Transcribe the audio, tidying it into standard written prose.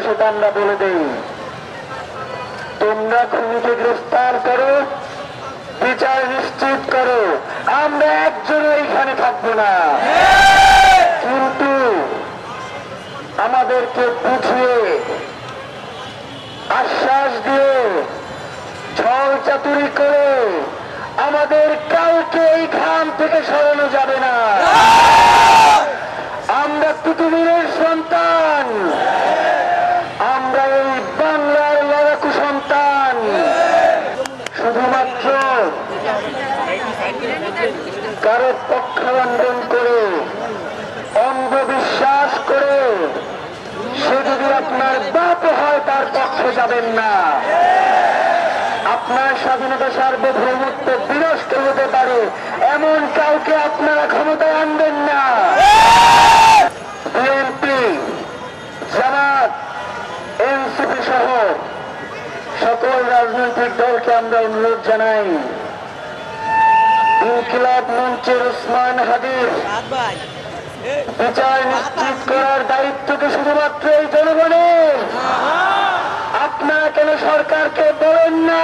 সেটা আমরা বলে দেই। তোমরা খুনিকে গ্রেফতার করো, বিচার নিশ্চিত করো, আমরা একজনও এখানে থাকবো না। কিন্তু আমাদেরকে বুঝিয়ে আশ্বাস দিয়ে ছল চাতুরি করে আমাদের কাউকে এই খান থেকে সরানো যাবে না। আমরা পৃথিবীর সন্তান, আমরা এই বাংলার লড়াকু সন্তান। শুধুমাত্র কারো পক্ষাবলম্বন করে, অন্ধবিশ্বাস করে সে যদি আপনার বাপ হয় তার পক্ষে যাবেন না। আপনার স্বাধীনতা সার্বভৌমত্ব বিনষ্ট হতে পারে এমন কাউকে আপনারা ক্ষমতায় আনবেন না। বিএনপি, জামাত, এনসিপি সহ সকল রাজনৈতিক দলকে আমরা অনুরোধ জানাই, ইনকিলাব মঞ্চের ওসমান হাদির বিচার নিশ্চিত করার দায়িত্বকে শুধুমাত্র এই জনগণের। আপনারা কেন সরকারকে বলেন না